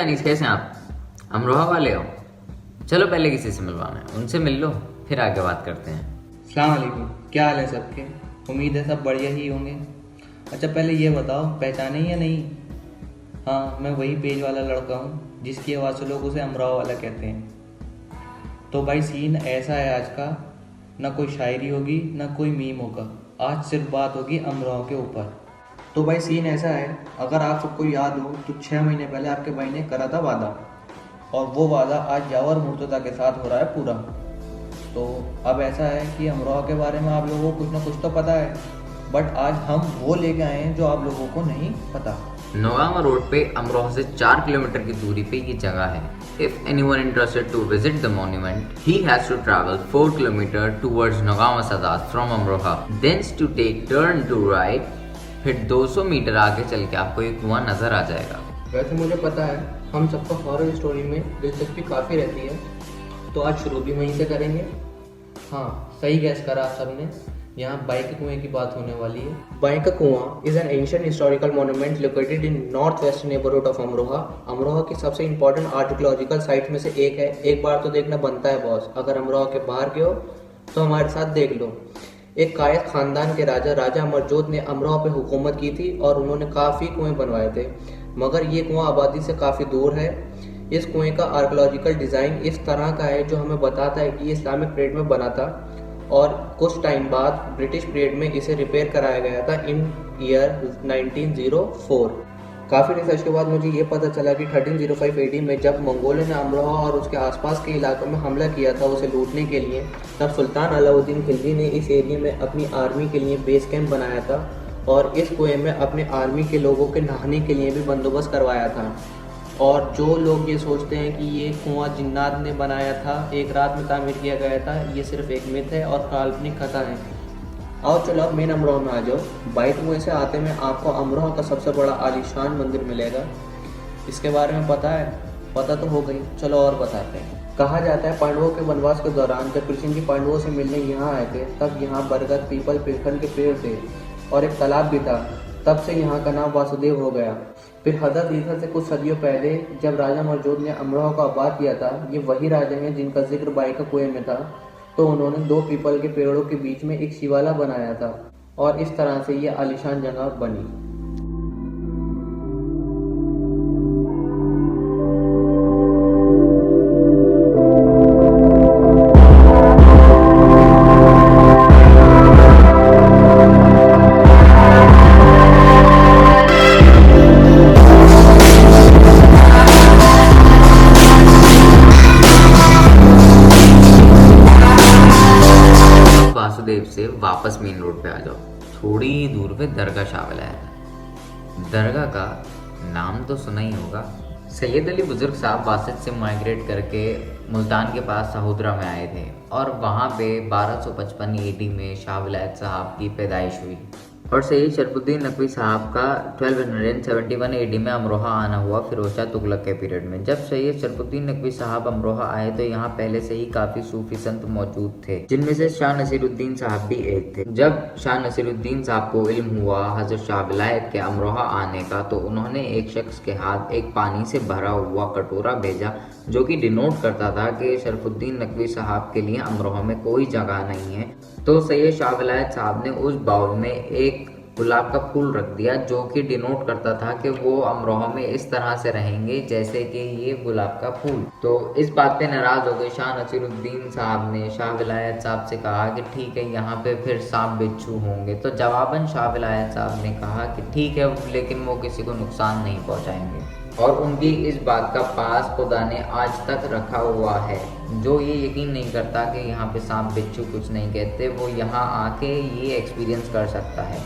दानिश, कैसे हैं आप? अमरोहा वाले हो? चलो पहले किसी से मिलवाना है, उनसे मिल लो, फिर आगे बात करते हैं। अस्सलाम वालेकुम, क्या हाल है सबके? उम्मीद है सब बढ़िया ही होंगे। अच्छा, पहले ये बताओ, पहचाने या नहीं? हाँ, मैं वही पेज वाला लड़का हूँ जिसकी आवाज़ से लोग उसे अमरोहा वाला कहते हैं। तो भाई सीन ऐसा है आज का, ना कोई शायरी होगी ना कोई मीम होगा। आज सिर्फ बात होगी अमरोहा के ऊपर। तो भाई सीन ऐसा है, अगर आप सबको याद हो तो 6 महीने पहले आपके भाई ने करा था वादा, और वो वादा आज यावर मूर्तता के साथ हो रहा है पूरा। तो अब ऐसा है कि अमरोहा के बारे में आप लोगों को कुछ ना कुछ तो पता है, बट आज हम वो लेके आए हैं जो आप लोगों को नहीं पता। नौगावा रोड पे अमरोहा से 4 किलोमीटर की दूरी पे ये जगह है। If anyone interested to visit the monument, he has to travel 4 kilometers towards Nogama Sadat from Amroha. Then to take turn to right, फिर 200 मीटर आगे चल के आपको एक कुआं नजर आ जाएगा। वैसे मुझे पता है हम सबको हॉरर स्टोरी में दिलचस्पी काफ़ी रहती है, तो आज शुरू भी वहीं से करेंगे। हाँ, सही गैस करा आप सबने, यहाँ बाई के कुएं की बात होने वाली है। बाई का कुआं is an ancient historical monument located in north west neighbourhood of Amroha. Amroha की सबसे इंपॉर्टेंट आर्कियोलॉजिकल साइट में से एक है। एक बार तो देखना बनता है बॉस, अगर अमरोहा के बाहर के हो तो हमारे साथ देख लो। एक कायद खानदान के राजा अमरजोत ने अमरोहा पे हुकूमत की थी और उन्होंने काफ़ी कुएं बनवाए थे, मगर ये कुआं आबादी से काफ़ी दूर है। इस कुएं का आर्कियोलॉजिकल डिज़ाइन इस तरह का है जो हमें बताता है कि ये इस्लामिक पीरियड में बना था और कुछ टाइम बाद ब्रिटिश पीरियड में इसे रिपेयर कराया गया था इन ईयर 1904। काफ़ी रिसर्च के बाद मुझे ये पता चला कि 1305 AD में जब मंगोलों ने अमरोहा और उसके आसपास के इलाकों में हमला किया था उसे लूटने के लिए, तब सुल्तान अलाउद्दीन खिलजी ने इस एरिया में अपनी आर्मी के लिए बेस कैंप बनाया था और इस कुएं में अपने आर्मी के लोगों के नहाने के लिए भी बंदोबस्त करवाया था। और जो लोग ये सोचते हैं कि ये कुआं जिन्नात ने बनाया था, एक रात में तामीर किया गया था, ये सिर्फ एक मिथ है और काल्पनिक कथा है। आओ चलो अब मेन अमरोहा में आ जाओ। बाई कुएं से आते में आपको अमरोहा का सबसे बड़ा आलीशान मंदिर मिलेगा। इसके बारे में पता है? पता तो हो गई, चलो और बताते हैं। कहा जाता है पांडवों के वनवास के दौरान जब कृष्ण जी पांडवों से मिलने यहाँ आए थे, तब यहाँ बरगद, पीपल, पिरखन के पेड़ थे और एक तालाब भी था। तब से यहाँ का नाम वासुदेव हो गया। फिर हजरत ईसा से कुछ सदियों पहले जब राजा अमरजोत ने अमरोहा को आबाद किया था, ये वही राजा हैं जिनका जिक्र बाई का कुएं में था, तो उन्होंने 2 पीपल के पेड़ों के बीच में एक शिवाला बनाया था और इस तरह से ये आलीशान जगह बनी। वासुदेव से वापस मेन रोड पे आ जाओ। थोड़ी ही दूर पे दरगाह शाह विलायत है। दरगाह का नाम तो सुना ही होगा। सैयद अली बुजुर्ग साहब वासित से माइग्रेट करके मुल्तान के पास सहोदरा में आए थे और वहाँ पे 1255 AD में शाह विलायत साहब की पैदाइश हुई और सैयद शरफुद्दीन नकवी साहब का 1271 AD में अमरोहा आना हुआ फिरोज शाह तुगलक के पीरियड में। जब सैयद शरफुद्दीन नकवी साहब अमरोहा आए तो यहाँ पहले से ही काफ़ी सूफी संत मौजूद थे, जिनमें से शाह नसीरुद्दीन साहब भी एक थे। जब शाह नसीरुद्दीन साहब को इल्म हुआ हजरत शाह विलायत के अमरोहा आने का, तो उन्होंने एक शख्स के हाथ एक पानी से भरा हुआ कटोरा भेजा, जो कि डिनोट करता था कि शरफुद्दीन नकवी साहब के लिए अमरोहा में कोई जगह नहीं है। तो सैयद शाह विलायत साहब ने उस बाउल में एक गुलाब का फूल रख दिया, जो कि डिनोट करता था कि वो अमरोहा में इस तरह से रहेंगे जैसे कि ये गुलाब का फूल। तो इस बात पे नाराज हो गए शाह नसीरुद्दीन साहब ने शाह विलायत साहब से कहा कि ठीक है, यहाँ पे फिर सांप बिच्छू होंगे। तो जवाबन शाह विलायत साहब ने कहा कि ठीक है, लेकिन वो किसी को नुकसान नहीं पहुँचाएंगे। और उनकी इस बात का पास खुदा ने आज तक रखा हुआ है। जो ये यकीन नहीं करता कि यहाँ पे सांप बिच्छू कुछ नहीं कहते, वो यहाँ आके ये एक्सपीरियंस कर सकता है।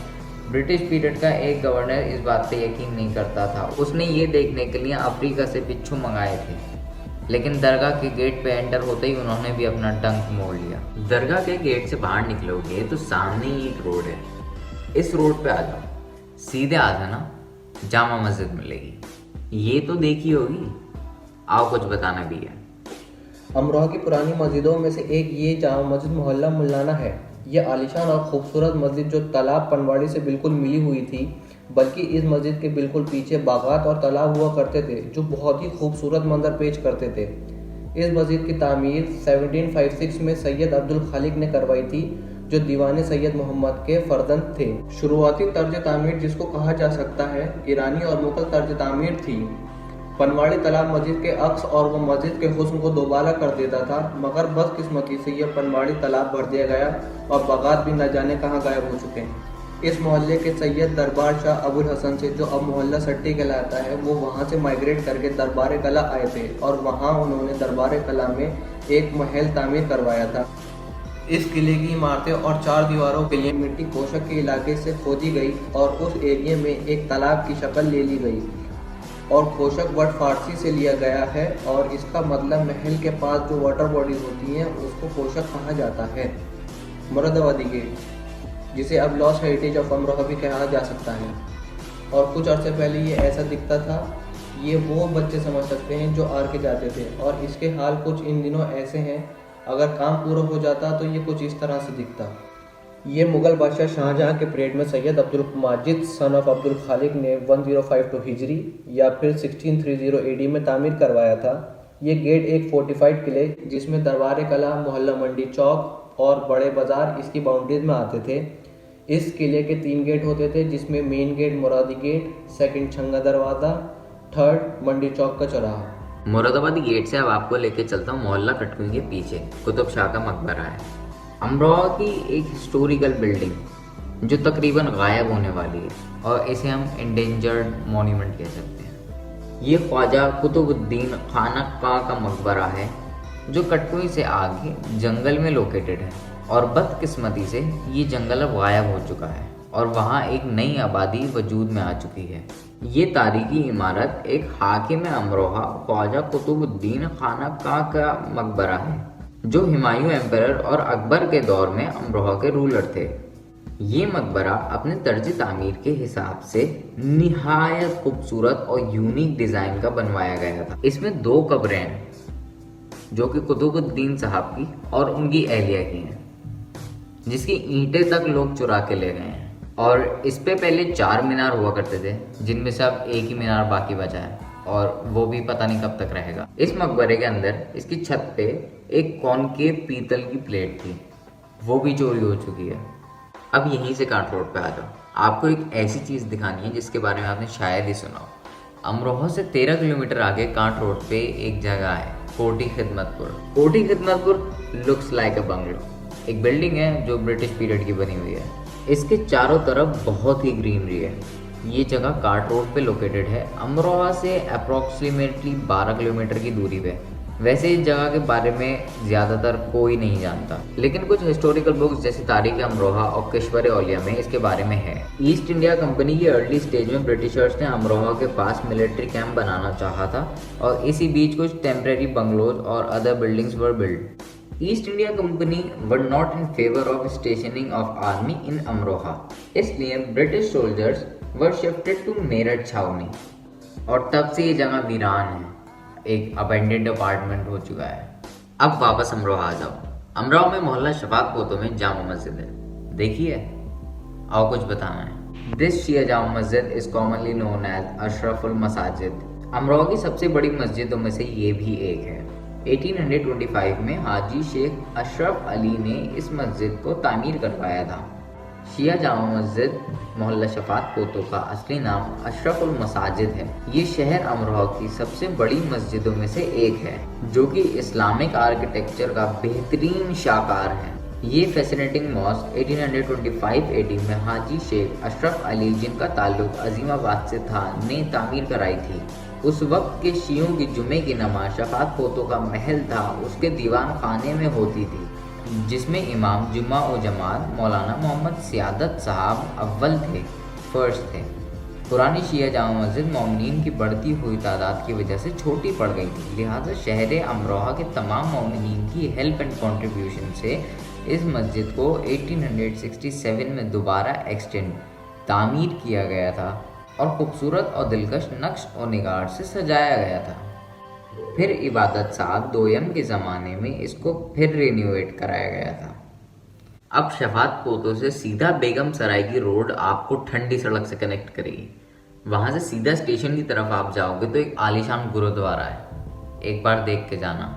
ब्रिटिश पीरियड का एक गवर्नर इस बात पे यकीन नहीं करता था। उसने ये देखने के लिए अफ्रीका से बिच्छू मंगाए थे, लेकिन दरगाह के गेट पे एंटर होते ही उन्होंने भी अपना डंक मोड़ लिया। दरगाह के गेट से बाहर निकलोगे तो सामने ही एक रोड है। इस रोड पे आ जाओ, सीधे आ जाना, जामा मस्जिद मिलेगी। ये तो देखी होगी, आओ कुछ बताना भी है। अमरोहा की पुरानी मस्जिदों में से एक ये जामा मस्जिद मोहल्ला मुल्लाना है। ये आलीशान और खूबसूरत मस्जिद जो तालाब पनवाड़ी से बिल्कुल मिली हुई थी, बल्कि इस मस्जिद के बिल्कुल पीछे बागात और तालाब हुआ करते थे जो बहुत ही खूबसूरत मंजर पेश करते थे। इस मस्जिद की तामीर 1756 में सैयद अब्दुल खालिक ने करवाई थी, जो दीवाने सैयद मोहम्मद के फर्जंद थे। शुरुआती तर्ज तामीर जिसको कहा जा सकता है ईरानी और मुगल तर्ज तामीर थी। पनवाड़ी तालाब मस्जिद के अक्स और वह मस्जिद के हुस्न को दोबारा कर देता था, मगर बदकिस्मती से यह पनवाड़ी तालाब भर दिया गया और बागात भी न जाने कहाँ गायब हो चुके हैं। इस मोहल्ले के सैयद दरबार शाह अबुल हसन से, जो अब मोहल्ला सट्टी कहलाता है, वो वहाँ से माइग्रेट करके दरबार कला आए थे और वहाँ उन्होंने दरबार कला में एक महल तामीर करवाया था। इस किले की इमारतें और 4 दीवारों के लिए मिट्टी कोशक के इलाके से खोदी गई और उस एरिया में एक तालाब की शक्ल ले ली गई और कोशक वर्ड फारसी से लिया गया है और इसका मतलब महल के पास जो वाटर बॉडीज होती हैं उसको कोशक कहा जाता है। मुरादाबादी गेट, जिसे अब लॉस्ट हेरिटेज ऑफ अमरोहा भी कहा जा सकता है, और कुछ अर्से पहले ये ऐसा दिखता था। ये वो बच्चे समझ सकते हैं जो आर के जाते थे, और इसके हाल कुछ इन दिनों ऐसे हैं, अगर काम पूरा हो जाता तो ये कुछ इस तरह से दिखता। ये मुगल बादशाह शाहजहां के पीरियड में सैयद अब्दुल माजिद सन ऑफ अब्दुल खालिक ने 1052 हिजरी या फिर 1630 एडी में तामीर करवाया था। ये गेट एक फोर्टिफाइड किले जिसमें दरबार कला, मोहल्ला मंडी चौक और बड़े बाजार इसकी बाउंड्रीज में आते थे। इस किले के 3 गेट होते थे, जिसमें मेन गेट मुरादी गेट, सेकंड छंगा दरवाज़ा, थर्ड मंडी चौक का चौराहा। मुरादाबादी गेट से अब आपको लेके चलता हूँ मोहल्ला कटकुई के पीछे कुतुब शाह का मकबरा है। अमरोहा की एक हिस्टोरिकल बिल्डिंग जो तकरीबन गायब होने वाली है और इसे हम इंडेंजर्ड मॉन्यूमेंट कह सकते हैं। ये ख्वाजा कुतुबुद्दीन खानका का मकबरा है जो कटकुई से आगे जंगल में लोकेटेड है, और बदकिस्मती से ये जंगल अब गायब हो चुका है और वहाँ एक नई आबादी वजूद में आ चुकी है। ये तारीखी इमारत एक हाकिम अमरोहा ख्वाजा कुतुबुद्दीन खानका का मकबरा है, जो हुमायूं एम्परर और अकबर के दौर में अमरोहा के रूलर थे। ये मकबरा अपने तर्ज तामीर के हिसाब से निहायत खूबसूरत और यूनिक डिज़ाइन का बनवाया गया था। इसमें 2 कब्रें हैं जो कि कुतुबुद्दीन साहब की और उनकी अहलिया की हैं, जिसकी ईंटें तक लोग चुरा के ले गए हैं। और इस पे पहले 4 मीनार हुआ करते थे, जिनमें से अब एक ही मीनार बाकी बचा है और वो भी पता नहीं कब तक रहेगा। इस मकबरे के अंदर इसकी छत पे एक कॉनकेव पीतल की प्लेट थी, वो भी चोरी हो चुकी है। अब यहीं से कांट रोड पे आ जाओ, आपको एक ऐसी चीज़ दिखानी है जिसके बारे में आपने शायद ही सुना हो। अमरोहा से 13 किलोमीटर आगे कांट रोड पे एक जगह है, कोठी खिदमतपुर। कोठी खिदमतपुर लुक्स लाइक अ बंगलो, एक बिल्डिंग है जो ब्रिटिश पीरियड की बनी हुई है। इसके चारों तरफ बहुत ही ग्रीनरी है। ये जगह कांट रोड पे लोकेटेड है, अमरोहा से अप्रॉक्सीमेटली 12 किलोमीटर की दूरी पे। वैसे इस जगह के बारे में ज़्यादातर कोई नहीं जानता, लेकिन कुछ हिस्टोरिकल बुक्स जैसे तारीख अमरोहा और किश्वर औलिया में इसके बारे में है। ईस्ट इंडिया कंपनी के अर्ली स्टेज में ब्रिटिशर्स ने अमरोहा के पास मिलिट्री कैंप बनाना चाहा था और इसी बीच कुछ टेम्परेरी बंगलोज और other buildings were build. East India Company were not in favour of stationing of army in Amroha, इसलिए British soldiers were shifted to Meerut छावनी, और तब से ये जगह वीरान है, एक अबेंडेड अपार्टमेंट हो चुका है। अब वापस अमरोहा आ जाओ। अमरोहा में मोहल्ला शफाक पोतो में जामा मस्जिद है, देखिए और कुछ बताना है। This Shia Jama Masjid is commonly known as अशरफुल मसाजिद। अमरोहा की सबसे बड़ी मस्जिदों में से ये भी एक है। 1825 में हाजी शेख अशरफ अली ने इस मस्जिद को तामीर करवाया था। शिया जामा मस्जिद मोहल्ला शफात पोतो का असली नाम अशरफुल मसाजिद है। ये शहर अमरोहा की सबसे बड़ी मस्जिदों में से एक है, जो कि इस्लामिक आर्किटेक्चर का बेहतरीन शाकार है। ये फैसिनेटिंग मॉस्क 1825 एडी में हाजी शेख अशरफ अली, जिनका ताल्लुक अजीमाबाद से था, ने तामीर कराई थी। उस वक्त के शियों की जुमे की नमाज शफात पोतो का महल था, उसके दीवान खाने में होती थी, जिसमें इमाम जुम्मा और जमात मौलाना मोहम्मद सियादत साहब अव्वल थे, फर्स्ट थे। पुरानी शिया जामा मस्जिद मोमिनीन की बढ़ती हुई तादाद की वजह से छोटी पड़ गई थी, लिहाजा शहर अमरोहा के तमाम मोमिनीन की हेल्प एंड कंट्रीब्यूशन से इस मस्जिद को 1867 में दोबारा एक्सटेंड तामीर किया गया था और खूबसूरत और दिलकश नक्श और निगार से सजाया गया था। फिर इबादत साहब दोयम के ज़माने में इसको फिर रिन्यूएट कराया गया था। अब शफात पोतो से सीधा बेगम सराय की रोड आपको ठंडी सड़क से कनेक्ट करेगी। वहां से सीधा स्टेशन की तरफ आप जाओगे तो एक आलीशान गुरुद्वारा है, एक बार देख के जाना।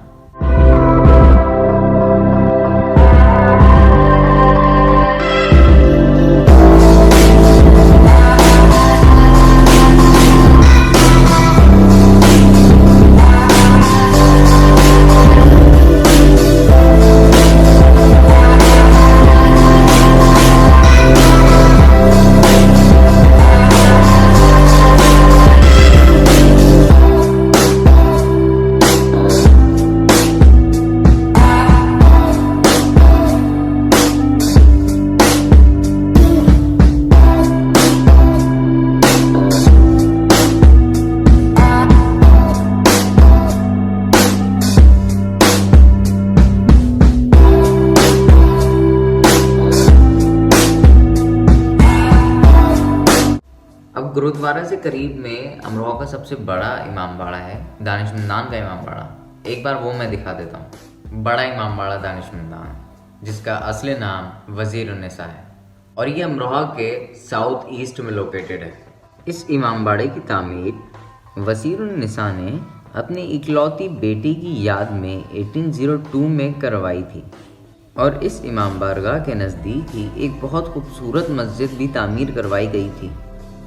अब गुरुद्वारा से करीब में अमरोहा का सबसे बड़ा इमाम बाड़ा है, दानिशमंदान का इमाम बाड़ा। एक बार वो मैं दिखा देता हूँ। बड़ा इमाम बाड़ा दानिशमंदान, जिसका असली नाम वज़ीर-उन-निसा है और ये अमरोहा के साउथ ईस्ट में लोकेटेड है। इस इमाम बाड़े की तामीर वज़ीर-उन-निसा ने अपनी इकलौती बेटी की याद में 1802 में करवाई थी और इस इमाम बारगाह के नज़दीक ही एक बहुत खूबसूरत मस्जिद भी तामीर करवाई गई थी।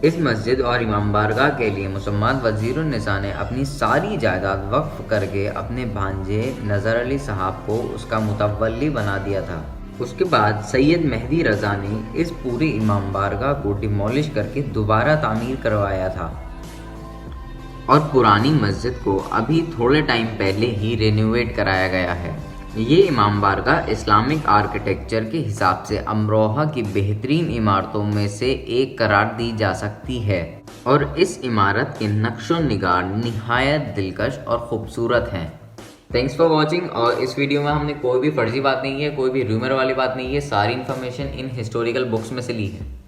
इस मस्जिद और इमाम बारगाह के लिए मुसम्मद वज़ीर-उन-निसा ने अपनी सारी जायदाद वक्फ करके अपने भांजे नज़र अली साहब को उसका मुतवल्ली बना दिया था। उसके बाद सैयद मेहदी रज़ा ने इस पूरे इमाम बारगाह को डिमोलिश करके दोबारा तामीर करवाया था और पुरानी मस्जिद को अभी थोड़े टाइम पहले ही रिनोवेट कराया गया है। ये इमाम बारगाह इस्लामिक आर्किटेक्चर के हिसाब से अमरोहा की बेहतरीन इमारतों में से एक करार दी जा सकती है और इस इमारत के नक्शो निगार निहायत दिलकश और ख़ूबसूरत हैं। Thanks for watching. और इस वीडियो में हमने कोई भी फर्जी बात नहीं है, कोई भी रूमर वाली बात नहीं है, सारी इन्फॉर्मेशन इन हिस्टोरिकल बुक्स में से ली है।